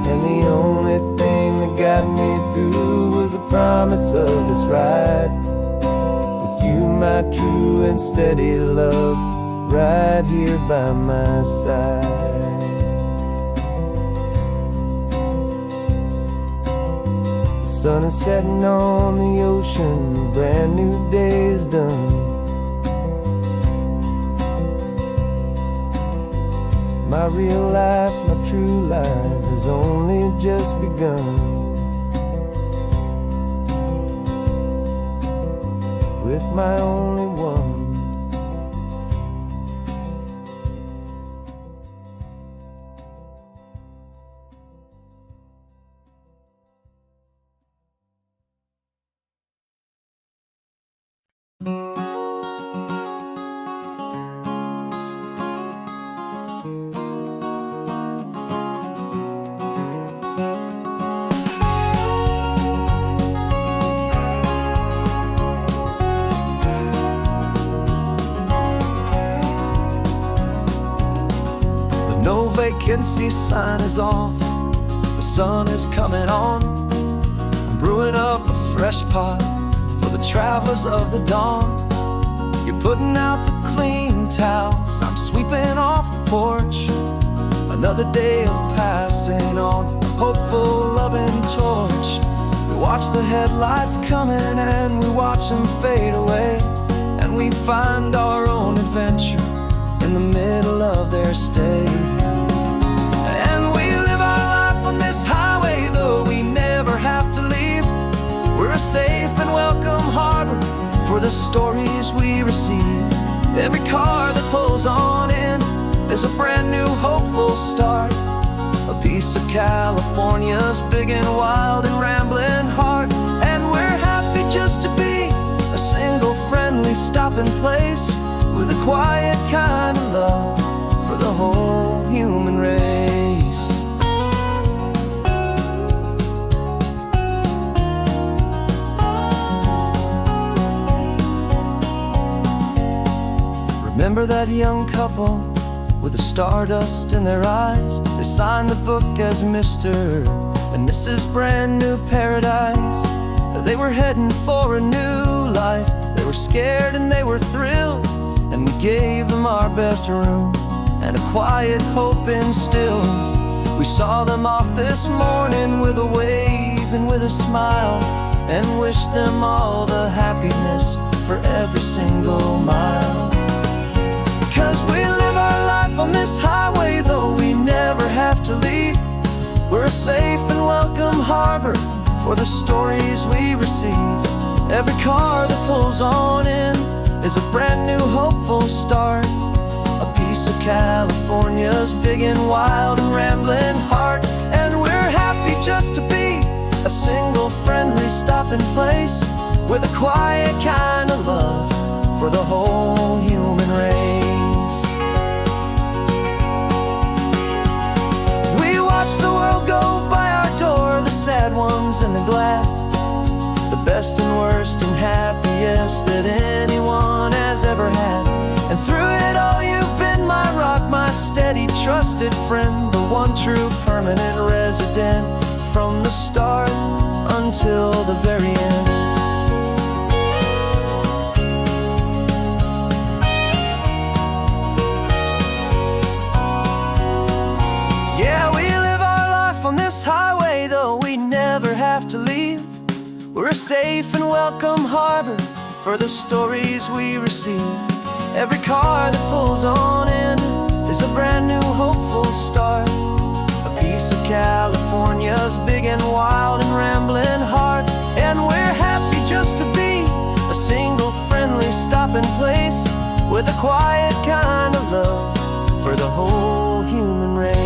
and the only thing that got me through was the promise of this ride with you, my true and steady love, right here by my side. The sun is setting on the ocean, a brand new day is done. My real life, my true life has only just begun. With my only one. No vacancy sign is off, the sun is coming on. I'm brewing up a fresh pot for the travelers of the dawn. You're putting out the clean towels, I'm sweeping off the porch. Another day of passing on, a hopeful, loving torch. We watch the headlights coming and we watch them fade away, and we find our own adventure in the middle of their stay. And we live our life on this highway, though we never have to leave. We're a safe and welcome harbor for the stories we receive. Every car that pulls on in is a brand new hopeful start, a piece of California's big and wild and rambling heart. And we're happy just to be a single friendly stopping place, with a quiet kind of love for the whole human race. Remember that young couple with the stardust in their eyes? They signed the book as Mr. and Mrs. Brand New Paradise. They were heading for a new life. They were scared and they were thrilled, and we gave them our best room and a quiet hope instilled. We saw them off this morning with a wave and with a smile, and wished them all the happiness for every single mile. 'Cause we live our life on this highway, though we never have to leave. We're a safe and welcome harbor for the stories we receive. Every car that pulls on in is a brand new hopeful start, a piece of California's big and wild and rambling heart. And we're happy just to be a single friendly stopping place, with a quiet kind of love for the whole human race. We watch the world go by our door, the sad ones and the glad, the best and worst and happiest that anyone has ever had. And through it all you've been my rock, my steady trusted friend, the one true permanent resident, from the start until the very end. Yeah, we live our life on this highway, though we never have to leave. We're a safe and welcome harbor for the stories we receive. Every car that pulls on in is a brand new hopeful start, a piece of California's big and wild and rambling heart. And we're happy just to be a single friendly stopping place, with a quiet kind of love for the whole human race.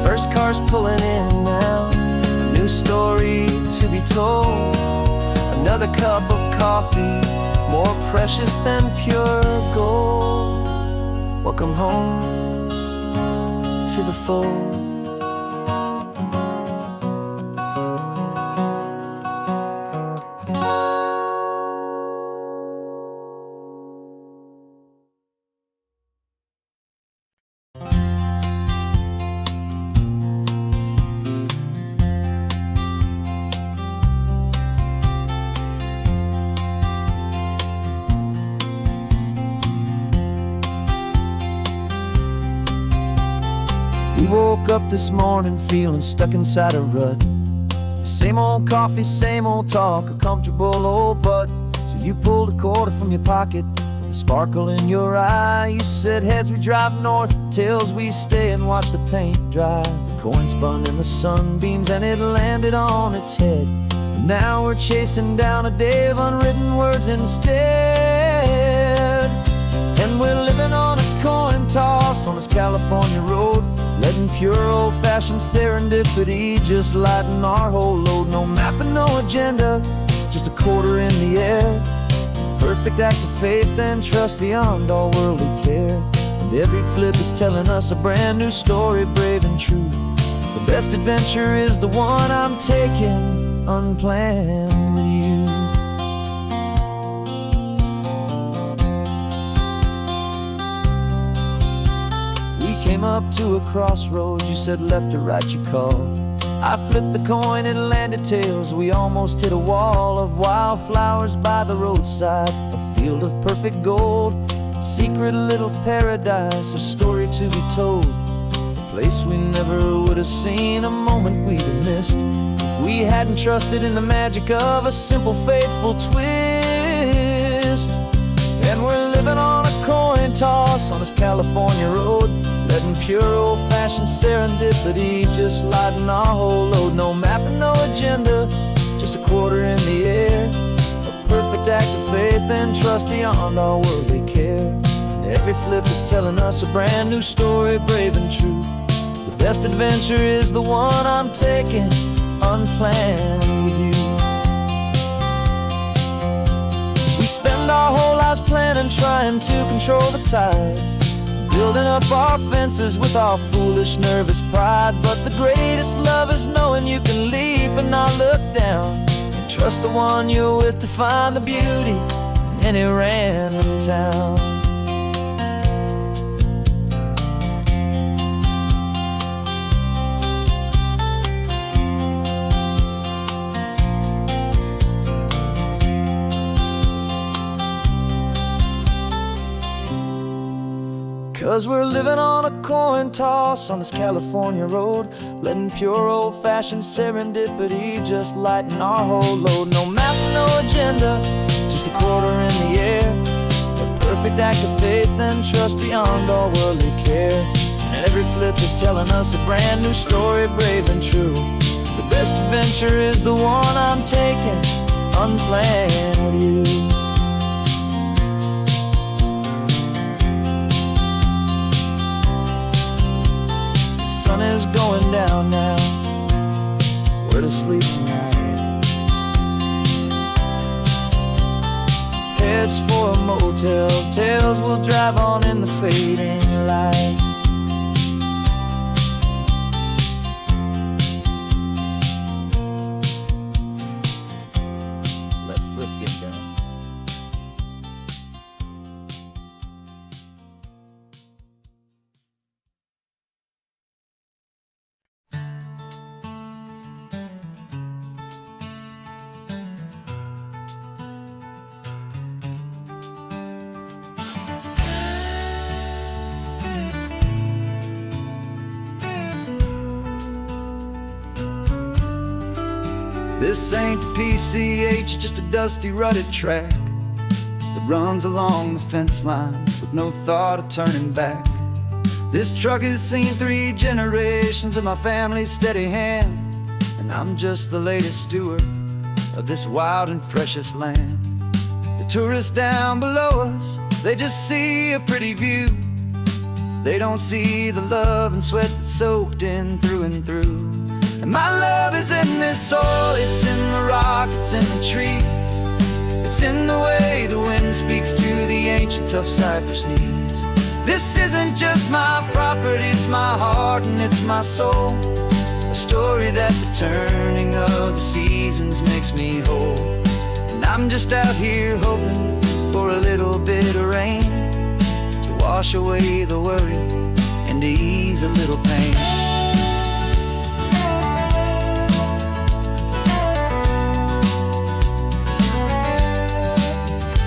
First car's pulling in now, a new story to be told. Another cup of coffee, more precious than pure gold. Welcome home to the fold. We woke up this morning feeling stuck inside a rut. Same old coffee, same old talk, a comfortable old butt. So you pulled a quarter from your pocket with a sparkle in your eye. You said, heads we drive north, tails we stay and watch the paint dry. The coin spun in the sunbeams and it landed on its head. And now we're chasing down a day of unwritten words instead. And we're living on a coin toss on this California road, letting pure old-fashioned serendipity just lighten our whole load. No map and no agenda, just a quarter in the air. Perfect act of faith and trust beyond all worldly care. And every flip is telling us a brand new story, brave and true. The best adventure is the one I'm taking, unplanned with you. Came up to a crossroads, you said left or right, you called. I flipped the coin, it landed tails. We almost hit a wall of wildflowers by the roadside, a field of perfect gold, secret little paradise, a story to be told. A place we never would have seen, a moment we'd have missed if we hadn't trusted in the magic of a simple, faithful twist. And we're living on a coin toss on this California road, letting pure old-fashioned serendipity just lighten our whole load. No map and no agenda, just a quarter in the air. A perfect act of faith and trust beyond all worldly care. And every flip is telling us a brand new story, brave and true. The best adventure is the one I'm taking, unplanned with you. We spend our whole lives planning, trying to control the tide, building up our fences with our foolish, nervous pride. But the greatest love is knowing you can leap and not look down, and trust the one you're with to find the beauty in any random town. 'Cause we're living on a coin toss on this California road, letting pure old-fashioned serendipity just lighten our whole load. No map, no agenda, just a quarter in the air. A perfect act of faith and trust beyond all worldly care. And every flip is telling us a brand new story, brave and true. The best adventure is the one I'm taking, unplanned with you. The sun is going down now, we're to sleep tonight. Heads for a motel, tails will drive on in the fading light. Let's flip get done. This ain't the PCH, just a dusty, rutted track that runs along the fence line with no thought of turning back. This truck has seen 3 generations of my family's steady hand, and I'm just the latest steward of this wild and precious land. The tourists down below us, they just see a pretty view. They don't see the love and sweat that's soaked in through and through. And my love is in this soil, it's in the rock, it's in the trees. It's in the way the wind speaks to the ancient tough cypress knees. This isn't just my property, it's my heart and it's my soul. A story that the turning of the seasons makes me whole. And I'm just out here hoping for a little bit of rain to wash away the worry and to ease a little pain.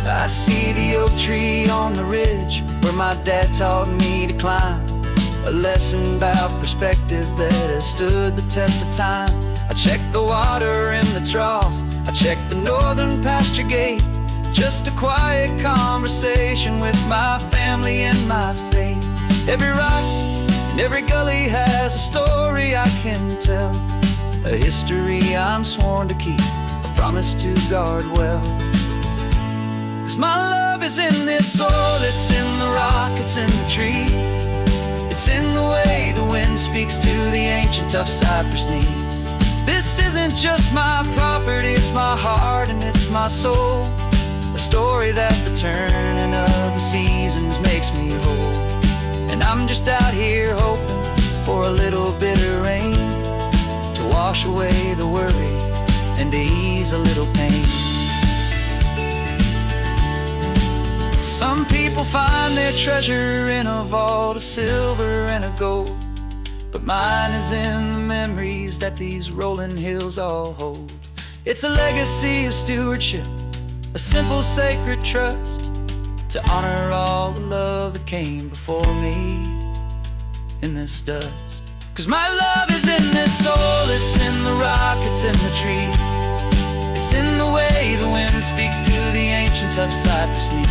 I see the oak tree on the ridge where my dad taught me to climb. A lesson about perspective that has stood the test of time. I check the water in the trough, I check the northern pasture gate. Just a quiet conversation with my family and my faith. Every rock and every gully has a story I can tell, a history I'm sworn to keep, a promise to guard well. 'Cause my love is in this soil, it's in the rock, it's in the trees. It's in the way the wind speaks to the ancient tough cypress knees. This isn't just my property, it's my heart and it's my soul. A story that the turning of the seasons makes me whole. And I'm just out here hoping for a little bit of rain to wash away the worry and to ease a little pain. Some people find their treasure in a vault of silver and a gold, but mine is in the memories that these rolling hills all hold. It's a legacy of stewardship, a simple sacred trust, to honor all the love that came before me in this dust. 'Cause my love is in this soil, it's in the rock, it's in the trees. It's in the way the wind speaks to the ancient tough cypress knees.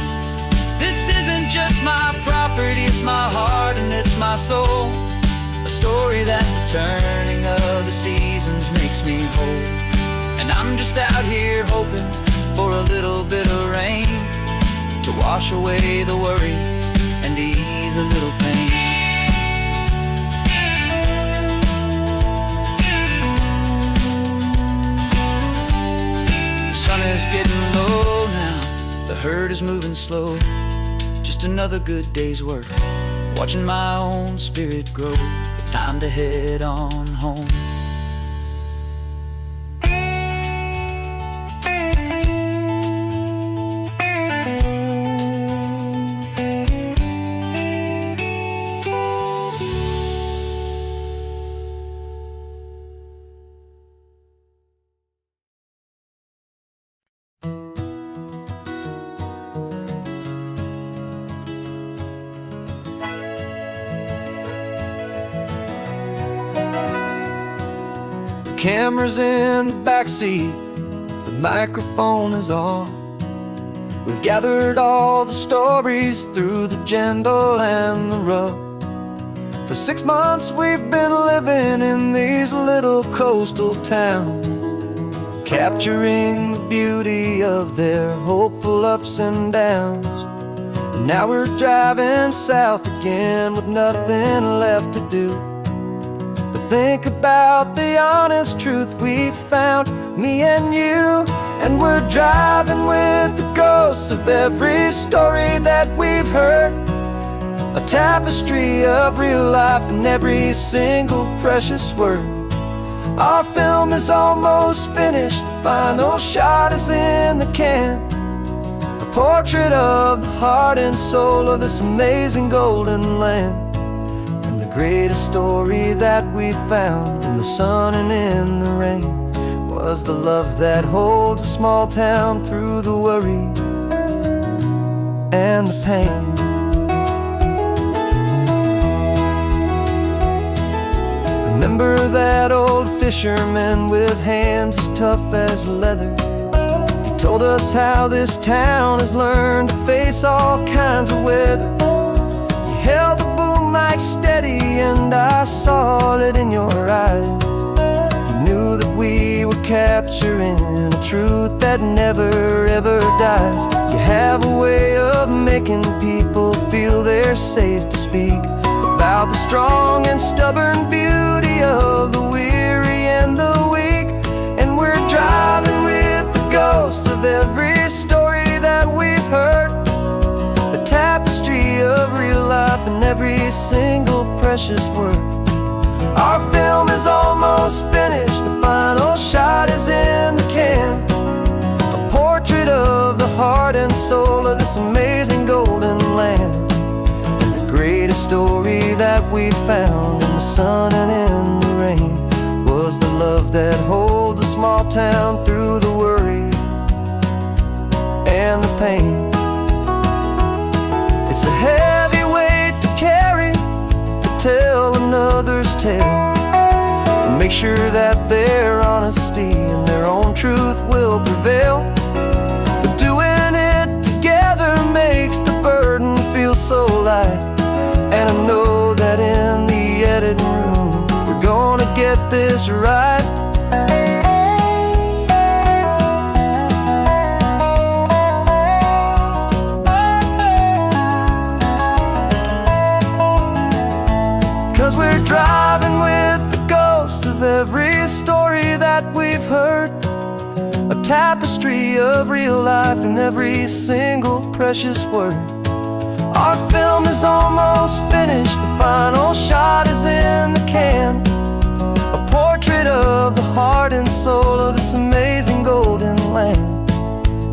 This isn't just my property, it's my heart and it's my soul. A story that the turning of the seasons makes me whole. And I'm just out here hoping for a little bit of rain to wash away the worry and ease a little pain. The sun is getting low now, the herd is moving slow. Just another good day's work, watching my own spirit grow. It's time to head on home.
Camera's in the backseat, the microphone is on. We've gathered all the stories through the gentle and the rough. For 6 months we've been living in these little coastal towns, capturing the beauty of their hopeful ups and downs. And now we're driving south again with nothing left to do. Think about the honest truth we found, me and you. And we're driving with the ghosts of every story that we've heard, a tapestry of real life in every single precious word. Our film is almost finished, the final shot is in the can, a portrait of the heart and soul of this amazing golden land. Greatest story that we found in the sun and in the rain was the love that holds a small town through the worry and the pain. Remember that old fisherman with hands as tough as leather? He told us how this town has learned to face all kinds of weather. You held the boom mic steady and I saw it in your eyes. You knew that we were capturing a truth that never ever dies. You have a way of making people feel they're safe to speak about the strong and stubborn beauty of the weary and
every single precious word. Our film is almost finished, the final shot is in the can. A portrait of the heart and soul of this amazing golden land. The greatest story that we found in the sun and in the rain was the love that holds a small town through the worry and the pain. It's a heavy weight to carry, to tell another's tale, and make sure that their honesty and their own truth will prevail. But doing it together makes the burden feel so light, and I know that in the editing room we're gonna get this right. 'Cause we're driving with the ghosts of every story that we've heard, a tapestry of real life in every single precious word. Our film is almost finished, the final shot is in the can. A portrait of the heart and soul of this amazing golden land.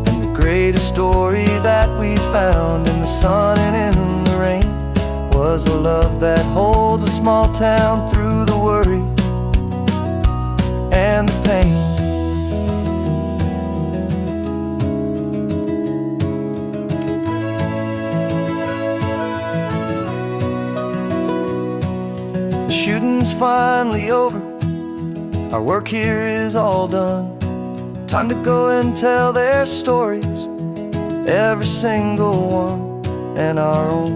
And the greatest story that we found in the sun and in the rain was the love that holds a small town through the worry and the pain. The shooting's finally over, our work here is all done. Time to go and tell their stories, every single one, and our own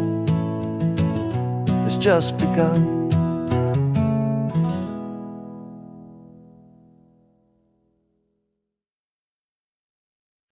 has just begun.